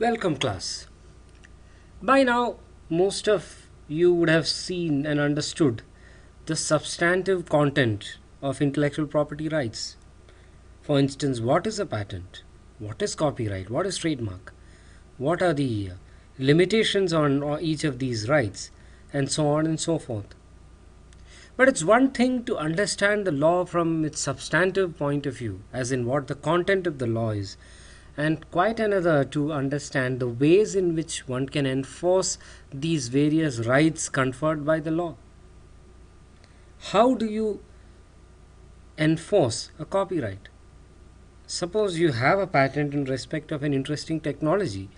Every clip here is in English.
Welcome, class. By now, most of you would have seen and understood the substantive content of intellectual property rights. For instance, what is a patent? What is copyright? What is trademark? What are the limitations on each of these rights? And so on and so forth. But it's one thing to understand the law from its substantive point of view, as in what the content of the law is, and quite another to understand the ways in which one can enforce these various rights conferred by the law. How do you enforce a copyright? Suppose you have a patent in respect of an interesting technology.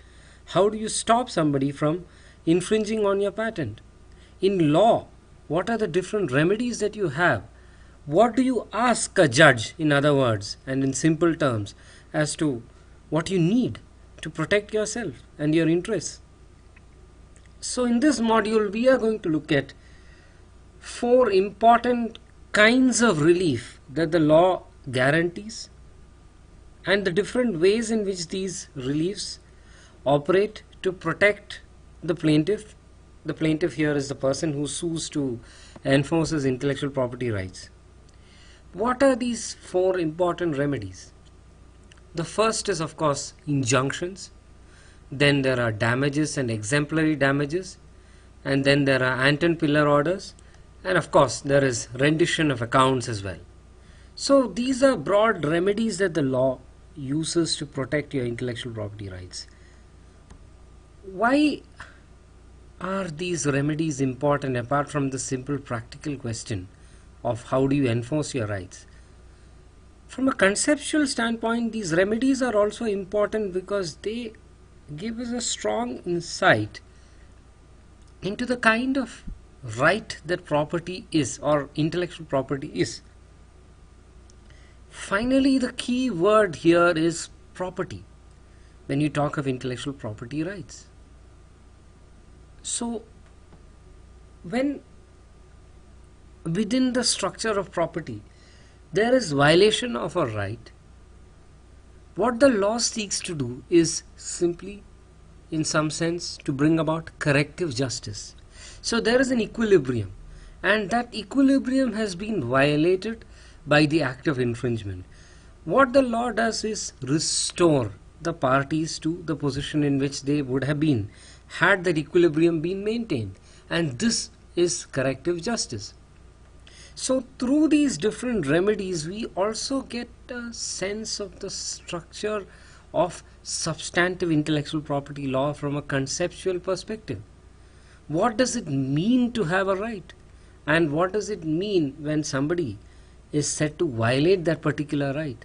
How do you stop somebody from infringing on your patent? In law, what are the different remedies that you have? What do you ask a judge, in other words, and in simple terms, as to what you need to protect yourself and your interests? So, in this module, we are going to look at four important kinds of relief that the law guarantees and the different ways in which these reliefs operate to protect the plaintiff. The plaintiff here is the person who sues to enforce his intellectual property rights. What are these four important remedies? The first is, of course, injunctions. Then there are damages and exemplary damages. And then there are ante and pillar orders. And of course, there is rendition of accounts as well. So these are broad remedies that the law uses to protect your intellectual property rights. Why are these remedies important apart from the simple practical question of how do you enforce your rights? From a conceptual standpoint, these remedies are also important because they give us a strong insight into the kind of right that property is, or intellectual property is. Finally, the key word here is property when you talk of intellectual property rights. So, when within the structure of property there is violation of a right, what the law seeks to do is simply, in some sense, to bring about corrective justice. So there is an equilibrium, and that equilibrium has been violated by the act of infringement. What the law does is restore the parties to the position in which they would have been had that equilibrium been maintained, and this is corrective justice. So through these different remedies, we also get a sense of the structure of substantive intellectual property law from a conceptual perspective. What does it mean to have a right? And what does it mean when somebody is said to violate that particular right?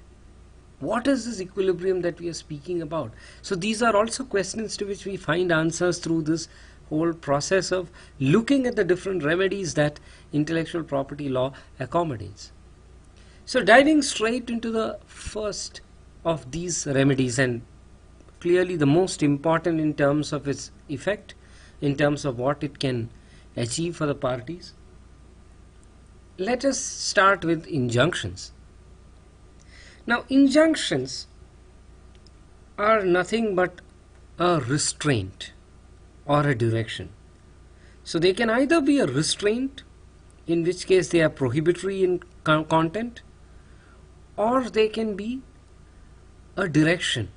What is this equilibrium that we are speaking about? So these are also questions to which we find answers through this whole process of looking at the different remedies that intellectual property law accommodates. So diving straight into the first of these remedies, and clearly the most important in terms of its effect, in terms of what it can achieve for the parties, let us start with injunctions. Now, injunctions are nothing but a restraint or a direction. So they can either be a restraint, in which case they are prohibitory in content, or they can be a direction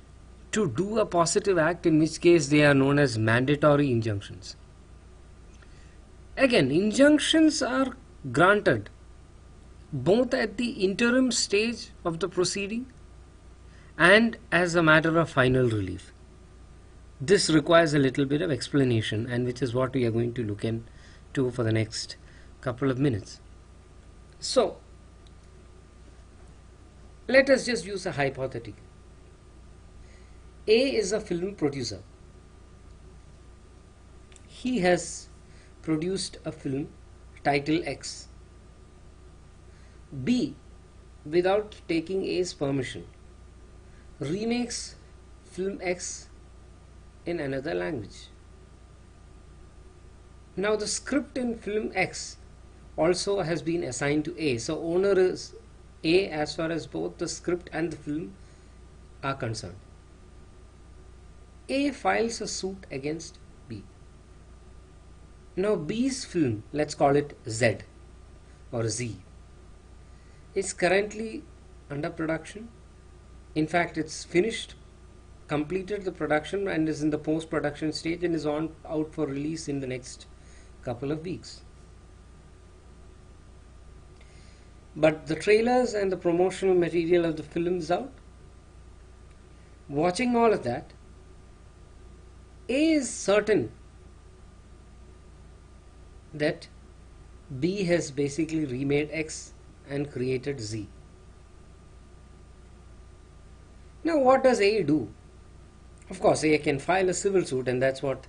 to do a positive act, in which case they are known as mandatory injunctions. Again, injunctions are granted both at the interim stage of the proceeding and as a matter of final relief. This requires a little bit of explanation, and which is what we are going to look into for the next couple of minutes. So, let us just use a hypothetical. A is a film producer. He has produced a film titled X. B, without taking A's permission, remakes film X in another language. Now the script in film X also has been assigned to A, so owner is A as far as both the script and the film are concerned. A files a suit against B. Now B's film, let's call it Z or Z, is currently under production. In fact, it's finished, completed the production and is in the post-production stage and is out for release in the next couple of weeks. But the trailers and the promotional material of the film is out. Watching all of that, A is certain that B has basically remade X and created Z. Now what does A do? Of course, A can file a civil suit, and that's what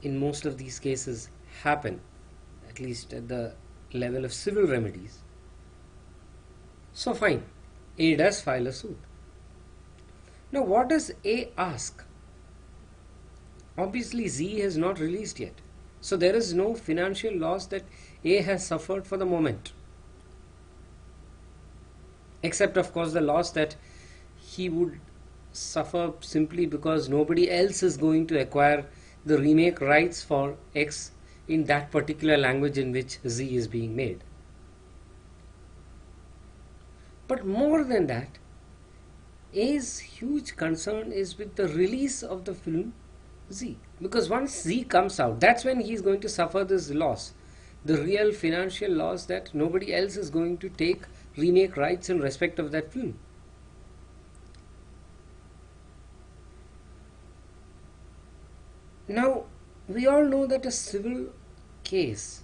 in most of these cases happen, at least at the level of civil remedies. So fine, A does file a suit. Now what does A ask? Obviously Z has not released yet, so there is no financial loss that A has suffered for the moment, except of course the loss that he would suffer simply because nobody else is going to acquire the remake rights for X in that particular language in which Z is being made. But more than that, A's huge concern is with the release of the film Z, because once Z comes out, that's when he's going to suffer this loss, the real financial loss that nobody else is going to take remake rights in respect of that film. Now, we all know that a civil case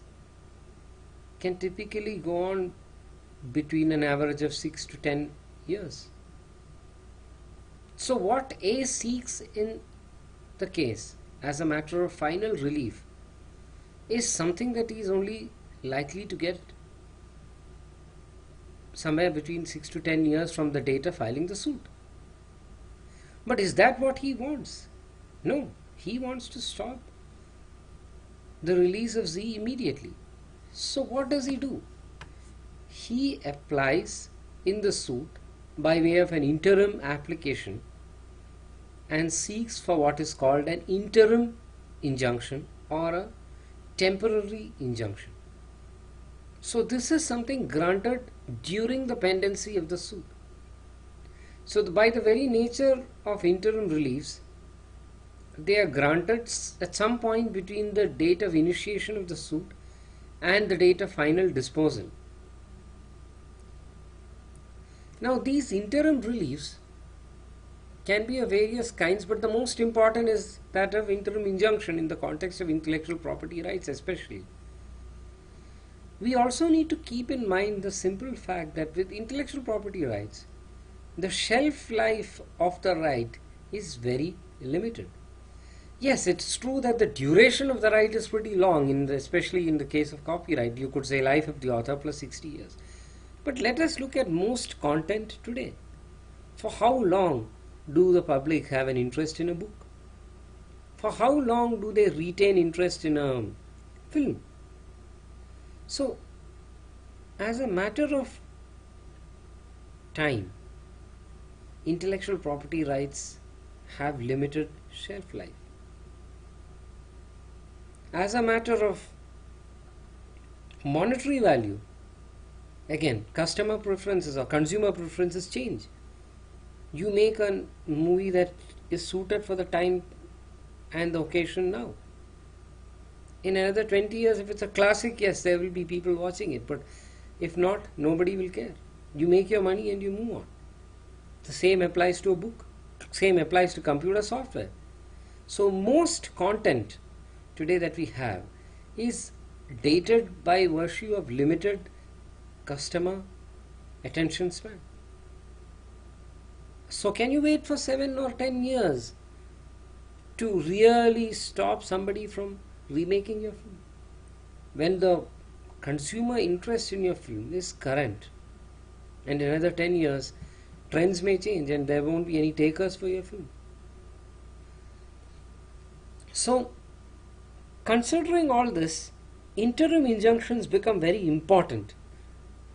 can typically go on between an average of 6 to 10 years. So what A seeks in the case as a matter of final relief is something that he is only likely to get somewhere between 6 to 10 years from the date of filing the suit. But is that what he wants? No, he wants to stop the release of Z immediately. So what does he do? He applies in the suit by way of an interim application and seeks for what is called an interim injunction or a temporary injunction. So this is something granted during the pendency of the suit. So by the very nature of interim reliefs, they are granted at some point between the date of initiation of the suit and the date of final disposal. Now these interim reliefs can be of various kinds, but the most important is that of interim injunction in the context of intellectual property rights especially. We also need to keep in mind the simple fact that with intellectual property rights, the shelf life of the right is very limited. Yes, it's true that the duration of the right is pretty long, especially in the case of copyright. You could say life of the author plus 60 years. But let us look at most content today. For how long do the public have an interest in a book? For how long do they retain interest in a film? So, as a matter of time, intellectual property rights have limited shelf life. As a matter of monetary value, again, customer preferences or consumer preferences change. You make a movie that is suited for the time and the occasion now. In another 20 years, if it's a classic, yes, there will be people watching it, but if not, nobody will care. You make your money and you move on. The same applies to a book. Same applies to computer software. So most content today that we have is dated by virtue of limited customer attention span. So can you wait for 7 or 10 years to really stop somebody from remaking your film? When the consumer interest in your film is current, and in another 10 years trends may change and there won't be any takers for your film. So considering all this, interim injunctions become very important,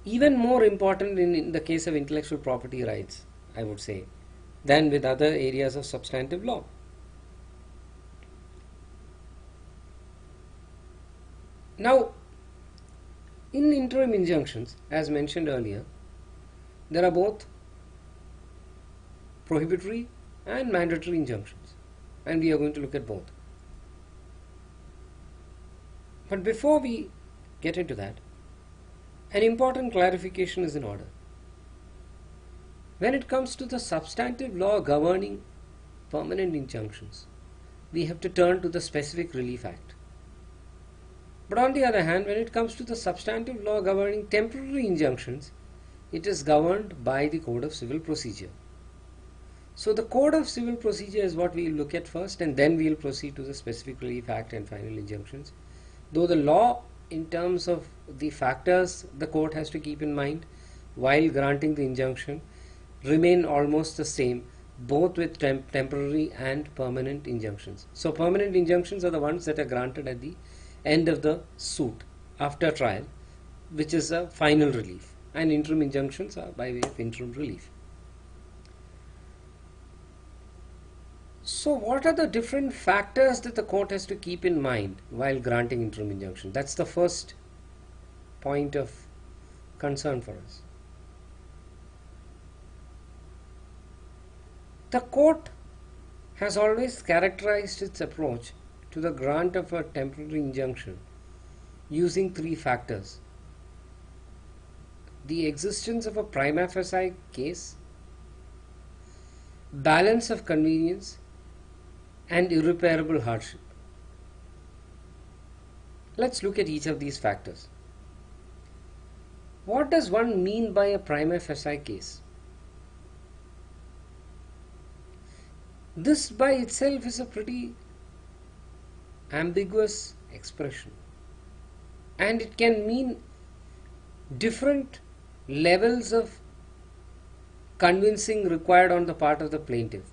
even more important in the case of intellectual property rights, I would say, than with other areas of substantive law. Now, in interim injunctions, as mentioned earlier, there are both prohibitory and mandatory injunctions, and we are going to look at both. But before we get into that, an important clarification is in order. When it comes to the substantive law governing permanent injunctions, we have to turn to the Specific Relief Act. But on the other hand, when it comes to the substantive law governing temporary injunctions, it is governed by the Code of Civil Procedure. So the Code of Civil Procedure is what we will look at first, and then we will proceed to the Specific Relief Act and final injunctions. Though the law, in terms of the factors the court has to keep in mind while granting the injunction, remain almost the same, both with temporary and permanent injunctions. So permanent injunctions are the ones that are granted at the end of the suit after trial, which is a final relief, and interim injunctions are by way of interim relief. So what are the different factors that the court has to keep in mind while granting interim injunction? That's the first point of concern for us. The court has always characterized its approach to the grant of a temporary injunction using three factors: the existence of a prima facie case, balance of convenience, and irreparable hardship. Let's look at each of these factors. What does one mean by a prima facie case? This by itself is a pretty ambiguous expression, and it can mean different levels of convincing required on the part of the plaintiff.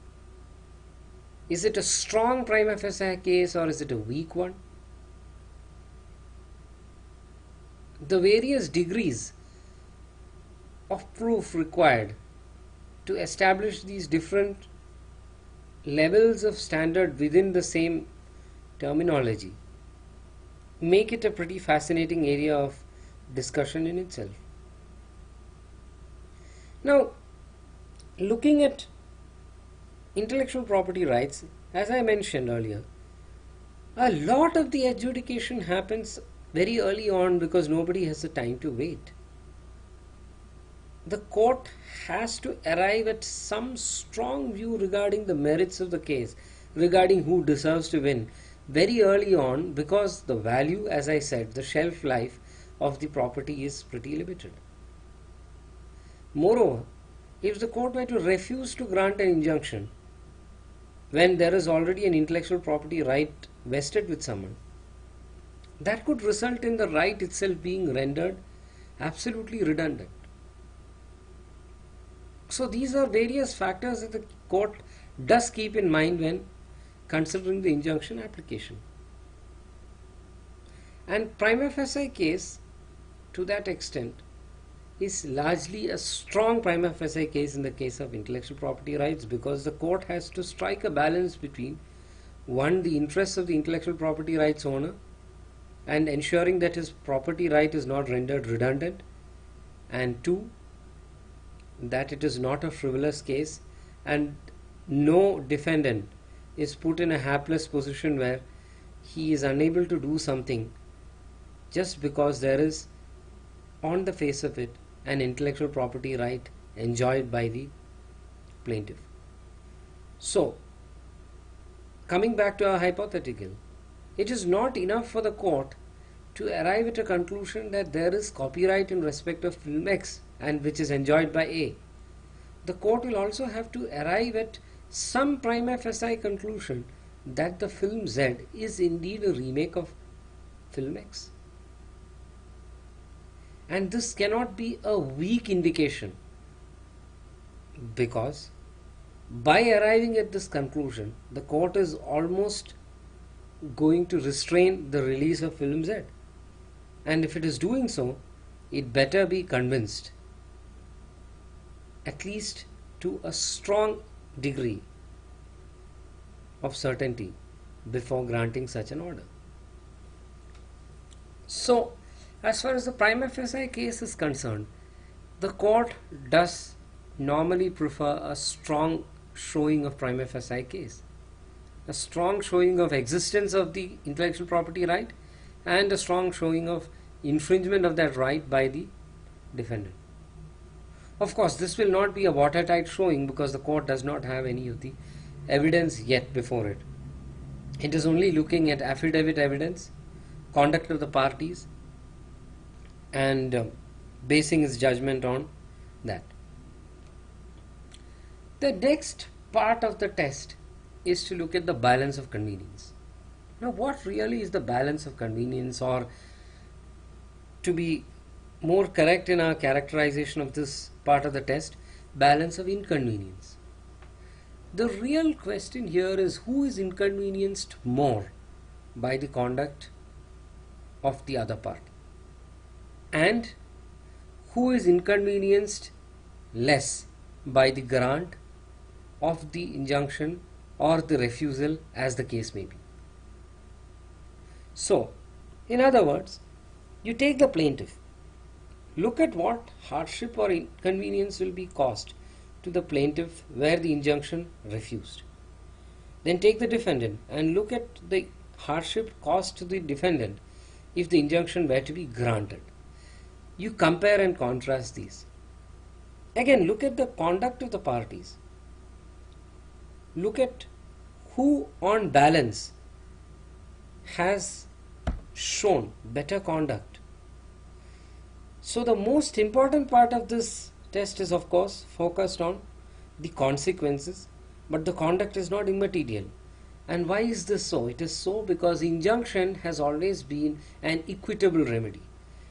Is it a strong prima facie case or is it a weak one? The various degrees of proof required to establish these different levels of standard within the same terminology make it a pretty fascinating area of discussion in itself. Now, looking at intellectual property rights, as I mentioned earlier, a lot of the adjudication happens very early on because nobody has the time to wait. The court has to arrive at some strong view regarding the merits of the case, regarding who deserves to win, very early on, because the value, as I said, the shelf life of the property is pretty limited. Moreover, if the court were to refuse to grant an injunction when there is already an intellectual property right vested with someone, that could result in the right itself being rendered absolutely redundant. So these are various factors that the court does keep in mind when considering the injunction application. And prima facie case, to that extent, is largely a strong prima facie case in the case of intellectual property rights, because the court has to strike a balance between, one, the interests of the intellectual property rights owner and ensuring that his property right is not rendered redundant, and two, that it is not a frivolous case and no defendant is put in a hapless position where he is unable to do something just because there is, on the face of it, an intellectual property right enjoyed by the plaintiff. So, coming back to our hypothetical, it is not enough for the court to arrive at a conclusion that there is copyright in respect of film X and which is enjoyed by A. The court will also have to arrive at some prima facie conclusion that the film Z is indeed a remake of film X. And this cannot be a weak indication, because by arriving at this conclusion, the court is almost going to restrain the release of film Z. And if it is doing so, it better be convinced, at least to a strong degree of certainty, before granting such an order. So, as far as the prima facie case is concerned, the court does normally prefer a strong showing of prima facie case, a strong showing of existence of the intellectual property right, and a strong showing of infringement of that right by the defendant. Of course, this will not be a watertight showing because the court does not have any of the evidence yet before it. It is only looking at affidavit evidence, conduct of the parties, and basing its judgment on that. The next part of the test is to look at the balance of convenience. Now, what really is the balance of convenience, or to be more correct in our characterization of this part of the test, balance of inconvenience? The real question here is who is inconvenienced more by the conduct of the other party, and who is inconvenienced less by the grant of the injunction or the refusal, as the case may be. So, in other words, you take the plaintiff, look at what hardship or inconvenience will be caused to the plaintiff where the injunction refused. Then take the defendant and look at the hardship caused to the defendant if the injunction were to be granted. You compare and contrast these. Again, look at the conduct of the parties. Look at who on balance has shown better conduct. So the most important part of this test is of course focused on the consequences, but the conduct is not immaterial. And why is this so? It is so because injunction has always been an equitable remedy.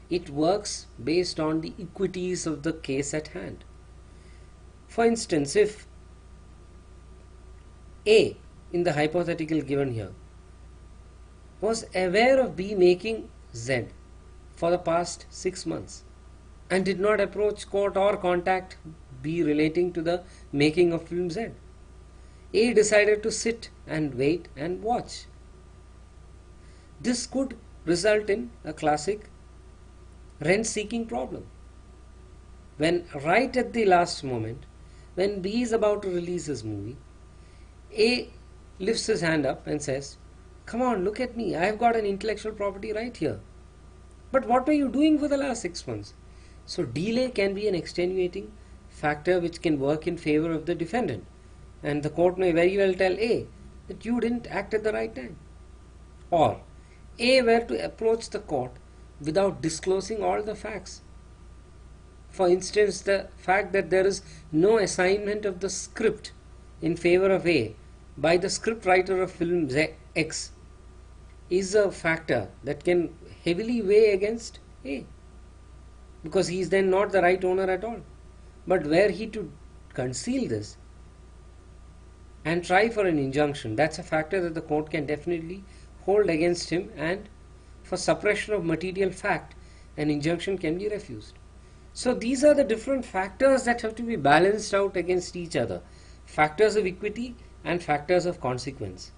It works based on the equities of the case at hand. For instance, if A, in the hypothetical given here, was aware of B making Z for the past 6 months and did not approach court or contact B relating to the making of film Z, A decided to sit and wait and watch. This could result in a classic rent-seeking problem. When right at the last moment, when B is about to release his movie, A lifts his hand up and says, "Come on, look at me, I have got an intellectual property right here. But what were you doing for the last 6 months?" So delay can be an extenuating factor which can work in favor of the defendant, and the court may very well tell A that you didn't act at the right time. Or A were to approach the court without disclosing all the facts. For instance, the fact that there is no assignment of the script in favor of A by the script writer of film X is a factor that can heavily weigh against A, because he is then not the right owner at all. But were he to conceal this and try for an injunction, that's a factor that the court can definitely hold against him, and for suppression of material fact, an injunction can be refused. So these are the different factors that have to be balanced out against each other. Factors of equity and factors of consequence.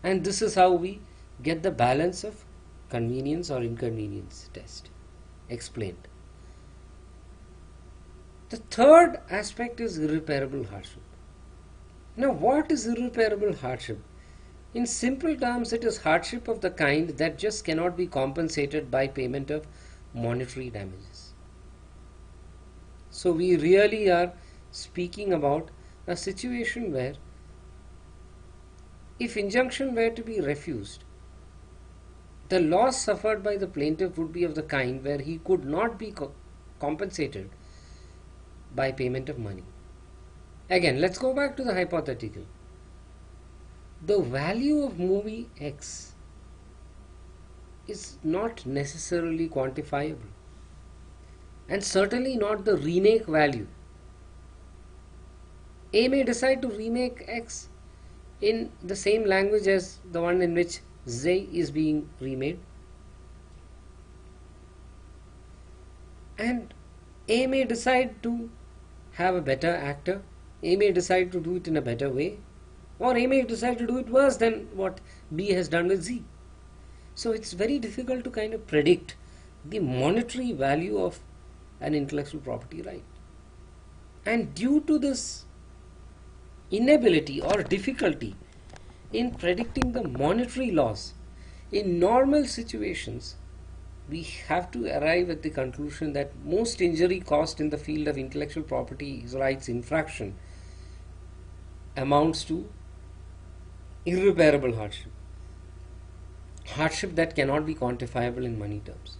And this is how we get the balance of convenience or inconvenience test explained. The third aspect is irreparable hardship. Now, what is irreparable hardship? In simple terms, it is hardship of the kind that just cannot be compensated by payment of monetary damages. So we really are speaking about a situation where if injunction were to be refused, the loss suffered by the plaintiff would be of the kind where he could not be compensated by payment of money. Again, let's go back to the hypothetical. The value of movie X is not necessarily quantifiable, and certainly not the remake value. A may decide to remake X in the same language as the one in which Z is being remade, and A may decide to have a better actor, A may decide to do it in a better way, or A may decide to do it worse than what B has done with Z. So it's very difficult to kind of predict the monetary value of an intellectual property right. And due to this inability or difficulty in predicting the monetary loss, in normal situations, we have to arrive at the conclusion that most injury caused in the field of intellectual property rights infraction amounts to irreparable hardship. Hardship that cannot be quantifiable in money terms.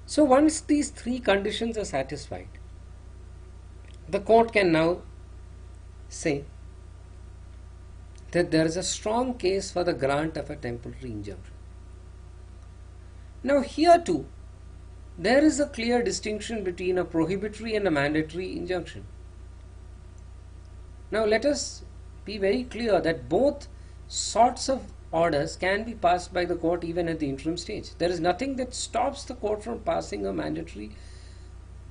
So once these three conditions are satisfied, the court can now say that there is a strong case for the grant of a temporary injunction. Now here too, there is a clear distinction between a prohibitory and a mandatory injunction. Now let us be very clear that both sorts of orders can be passed by the court even at the interim stage. There is nothing that stops the court from passing a mandatory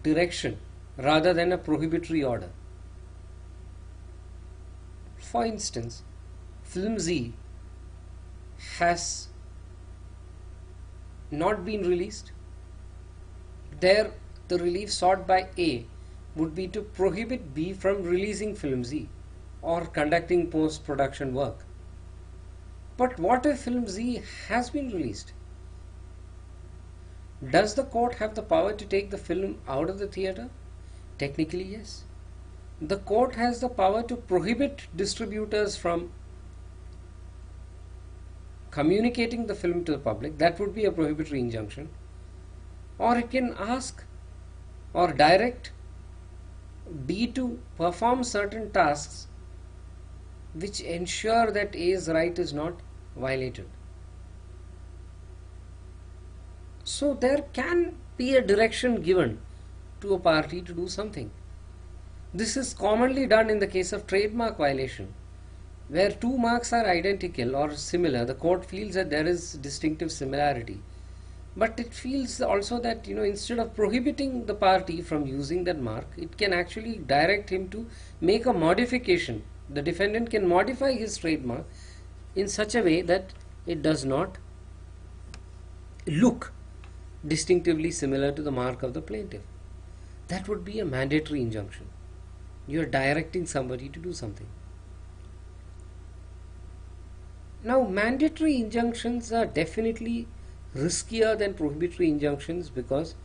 direction rather than a prohibitory order. For instance, film Z has not been released. There, the relief sought by A would be to prohibit B from releasing film Z or conducting post-production work. But what if film Z has been released? Does the court have the power to take the film out of the theatre? Technically, yes. The court has the power to prohibit distributors from communicating the film to the public. That would be a prohibitory injunction. Or it can ask or direct B to perform certain tasks which ensure that A's right is not violated. So there can be a direction given to a party to do something. This is commonly done in the case of trademark violation, where two marks are identical or similar. The court feels that there is distinctive similarity, but it feels also that instead of prohibiting the party from using that mark, it can actually direct him to make a modification. The defendant can modify his trademark in such a way that it does not look distinctively similar to the mark of the plaintiff. That would be a mandatory injunction. You are directing somebody to do something. Now, mandatory injunctions are definitely riskier than prohibitory injunctions because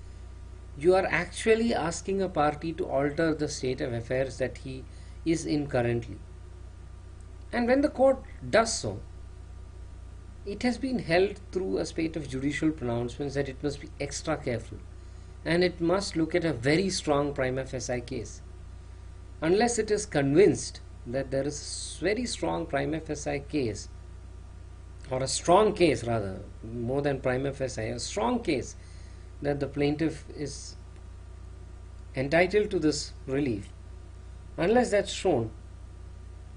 you are actually asking a party to alter the state of affairs that he is in currently. And when the court does so, it has been held through a spate of judicial pronouncements that it must be extra careful and it must look at a very strong prima facie case. Unless it is convinced that there is a very strong prima facie case, or a strong case rather, more than prima facie, a strong case that the plaintiff is entitled to this relief, unless that's shown,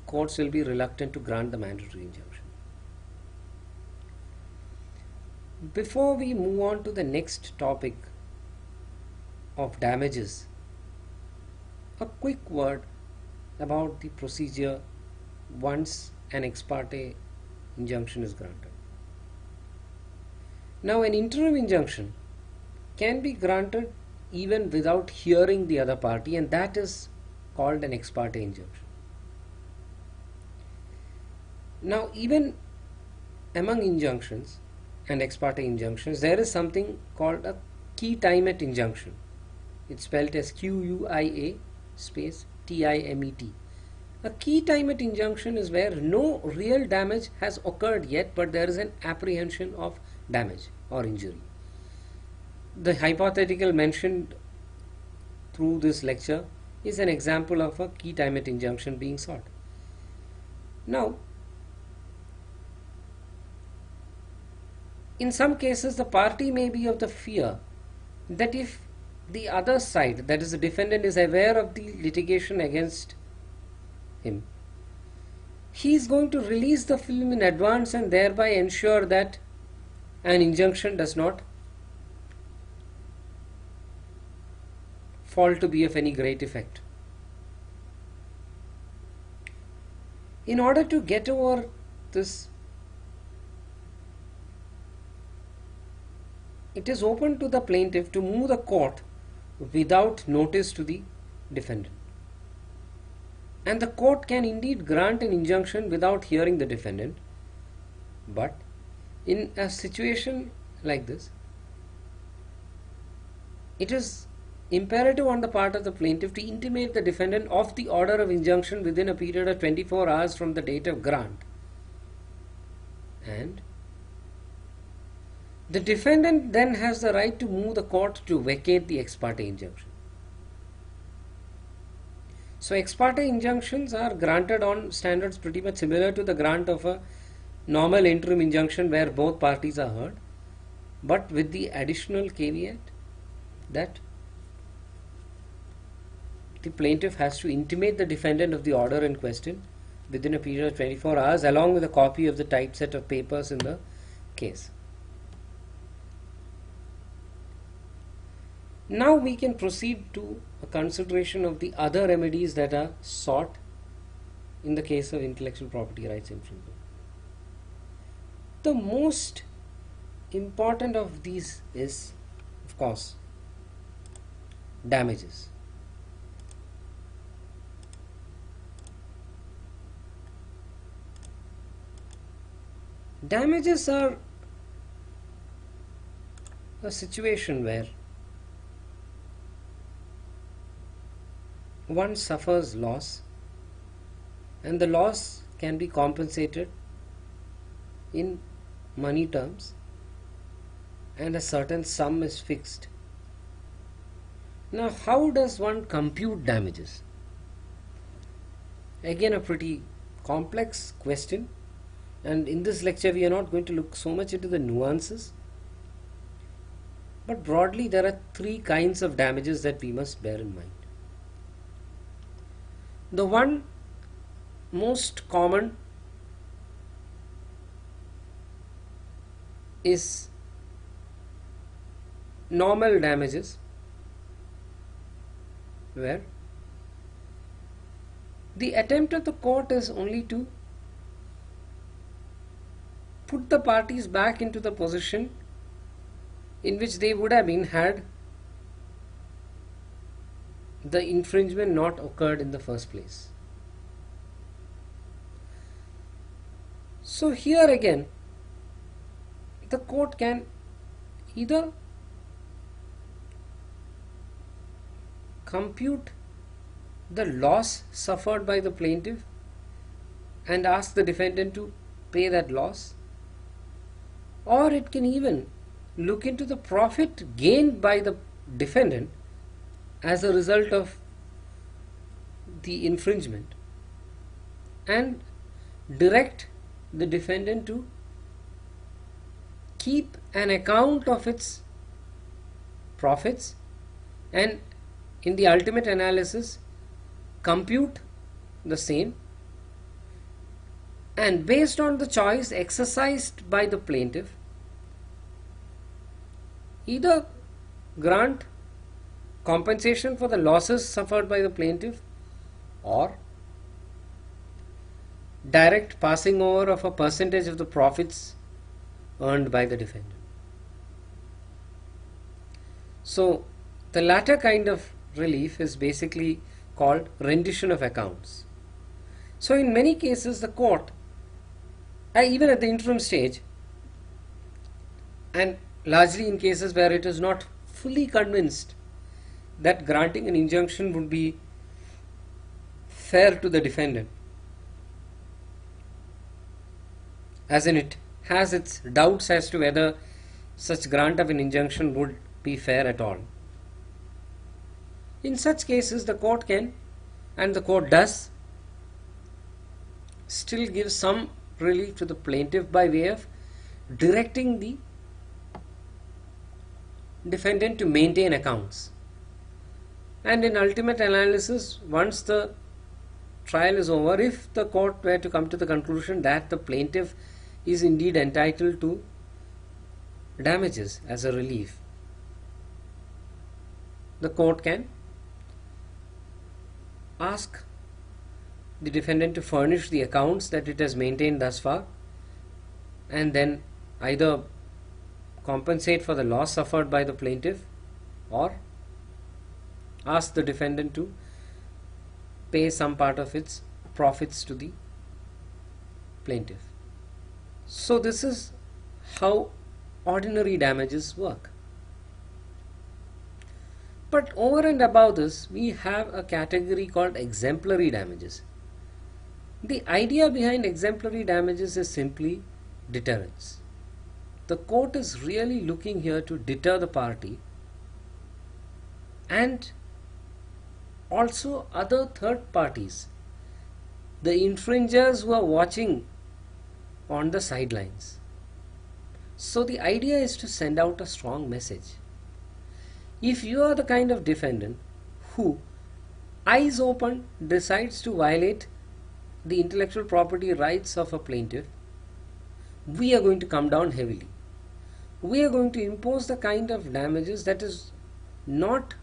courts will be reluctant to grant the mandatory injunction. Before we move on to the next topic of damages, a quick word about the procedure once an ex parte injunction is granted. Now, an interim injunction can be granted even without hearing the other party, and that is called an ex parte injunction. Now, even among injunctions and ex parte injunctions, there is something called a key timet injunction. It's spelled as QUIA space TIMET. A key timet injunction is where no real damage has occurred yet, but there is an apprehension of damage or injury. The hypothetical mentioned through this lecture is an example of a key timet injunction being sought. Now, in some cases, the party may be of the fear that if the other side, that is the defendant, is aware of the litigation against him, he is going to release the film in advance and thereby ensure that an injunction does not fall to be of any great effect. In order to get over this it is open to the plaintiff to move the court without notice to the defendant. And the court can indeed grant an injunction without hearing the defendant. But in a situation like this, it is imperative on the part of the plaintiff to intimate the defendant of the order of injunction within a period of 24 hours from the date of grant. And the defendant then has the right to move the court to vacate the ex parte injunction. So ex parte injunctions are granted on standards pretty much similar to the grant of a normal interim injunction where both parties are heard, but with the additional caveat that the plaintiff has to intimate the defendant of the order in question within a period of 24 hours along with a copy of the typeset of papers in the case. Now we can proceed to a consideration of the other remedies that are sought in the case of intellectual property rights infringement. The most important of these is, of course, damages. Damages are a situation where one suffers loss and the loss can be compensated in money terms and a certain sum is fixed. Now, how does one compute damages? Again, a pretty complex question, and in this lecture we are not going to look so much into the nuances, but broadly there are three kinds of damages that we must bear in mind. The one most common is normal damages, where the attempt of the court is only to put the parties back into the position in which they would have been had the infringement not occurred in the first place. So here again, the court can either compute the loss suffered by the plaintiff and ask the defendant to pay that loss, or it can even look into the profit gained by the defendant as a result of the infringement and direct the defendant to keep an account of its profits and in the ultimate analysis compute the same, and based on the choice exercised by the plaintiff, either grant compensation for the losses suffered by the plaintiff or direct passing over of a percentage of the profits earned by the defendant. So the latter kind of relief is basically called rendition of accounts. So in many cases the court, even at the interim stage, and largely in cases where it is not fully convinced that granting an injunction would be fair to the defendant, as in it has its doubts as to whether such grant of an injunction would be fair at all. In such cases the court can, and the court does, still give some relief to the plaintiff by way of directing the defendant to maintain accounts. And in ultimate analysis, once the trial is over, if the court were to come to the conclusion that the plaintiff is indeed entitled to damages as a relief, the court can ask the defendant to furnish the accounts that it has maintained thus far, and then either compensate for the loss suffered by the plaintiff, or ask the defendant to pay some part of its profits to the plaintiff. So this is how ordinary damages work. But over and above this, we have a category called exemplary damages. The idea behind exemplary damages is simply deterrence. The court is really looking here to deter the party and also other third parties, the infringers who are watching on the sidelines. So the idea is to send out a strong message. If you are the kind of defendant who, eyes open, decides to violate the intellectual property rights of a plaintiff, we are going to come down heavily. We are going to impose the kind of damages that is not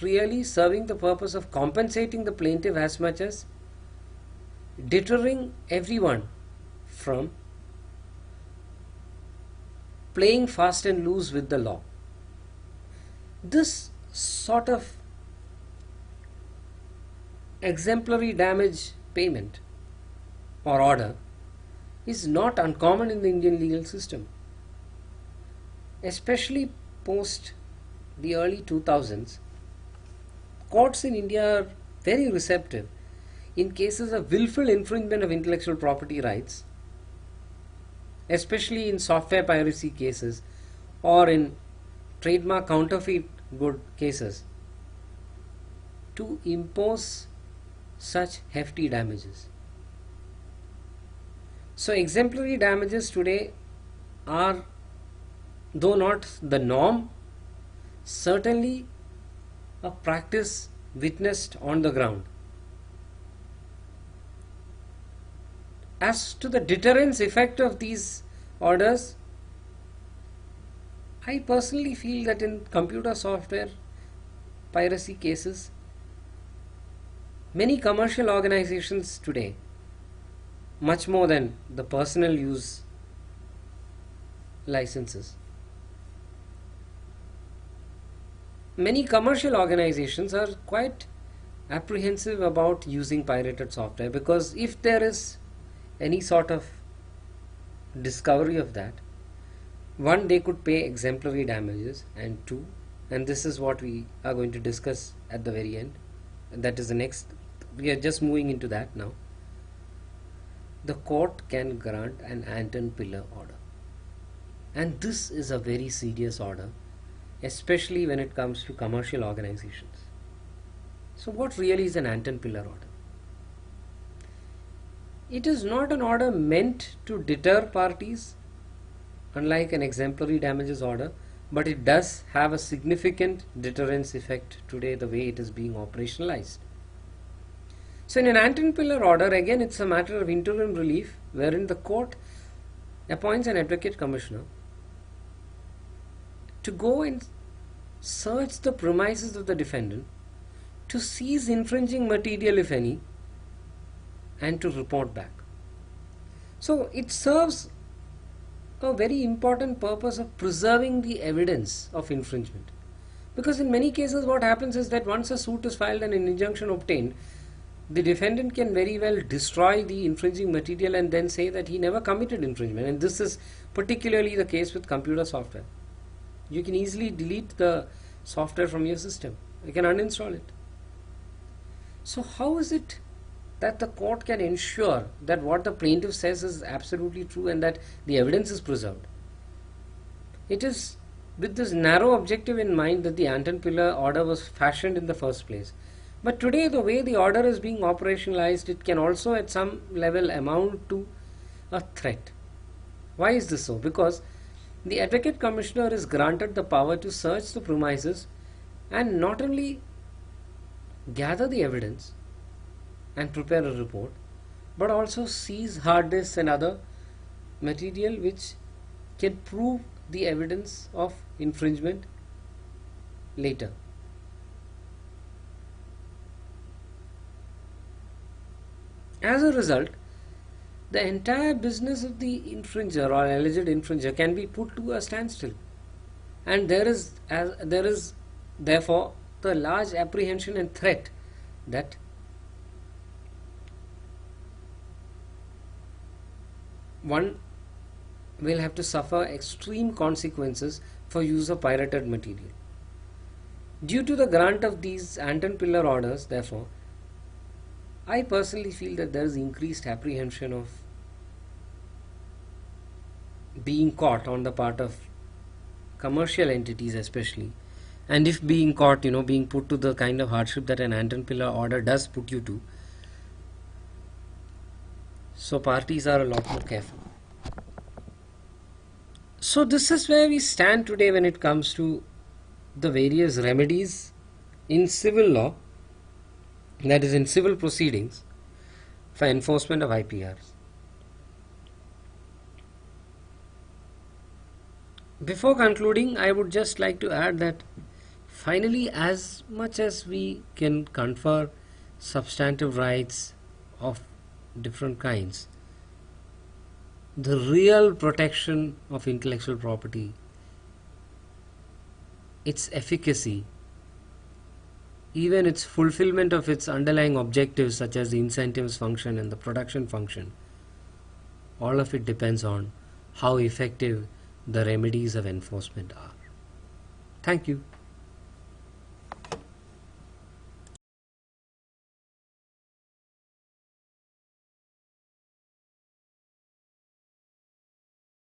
really serving the purpose of compensating the plaintiff as much as deterring everyone from playing fast and loose with the law. This sort of exemplary damage payment or order is not uncommon in the Indian legal system, especially post the early 2000s. Courts in India are very receptive in cases of willful infringement of intellectual property rights, especially in software piracy cases or in trademark counterfeit good cases, to impose such hefty damages. So exemplary damages today are, though not the norm, certainly a practice witnessed on the ground. As to the deterrence effect of these orders, I personally feel that in computer software piracy cases, many commercial organizations today, much more than the personal use licenses, many commercial organizations are quite apprehensive about using pirated software, because if there is any sort of discovery of that, one, they could pay exemplary damages, and two, and this is what we are going to discuss at the very end, and that is the next, we are just moving into that now, the court can grant an ant and pillar order, and this is a very serious order, especially when it comes to commercial organizations. So what really is an ant and pillar order? It is not an order meant to deter parties, unlike an exemplary damages order, but it does have a significant deterrence effect today, the way it is being operationalized. So in an ant and pillar order, again it's a matter of interim relief, wherein the court appoints an advocate commissioner to go and search the premises of the defendant, to seize infringing material if any, and to report back. So it serves a very important purpose of preserving the evidence of infringement, because in many cases what happens is that once a suit is filed and an injunction obtained, the defendant can very well destroy the infringing material and then say that he never committed infringement, and this is particularly the case with computer software. You can easily delete the software from your system, you can uninstall it. So how is it that the court can ensure that what the plaintiff says is absolutely true and that the evidence is preserved? It is with this narrow objective in mind that the ant and pillar order was fashioned in the first place. But today, the way the order is being operationalized, it can also at some level amount to a threat. Why is this so? Because the advocate commissioner is granted the power to search the premises and not only gather the evidence and prepare a report, but also seize hard disks and other material which can prove the evidence of infringement later. As a result, the entire business of the infringer or alleged infringer can be put to a standstill. and there is therefore the large apprehension and threat that one will have to suffer extreme consequences for use of pirated material. Due to the grant of these ant-and-pillar orders, therefore, I personally feel that there is increased apprehension of being caught on the part of commercial entities especially, and if being caught, being put to the kind of hardship that an ant-and-pillar order does put you to, so parties are a lot more careful. So this is where we stand today when it comes to the various remedies in civil law, that is in civil proceedings, for enforcement of IPRs. Before concluding, I would just like to add that finally, as much as we can confer substantive rights of different kinds, the real protection of intellectual property, its efficacy, even its fulfillment of its underlying objectives such as the incentives function and the production function, all of it depends on how effective the remedies of enforcement are. Thank you.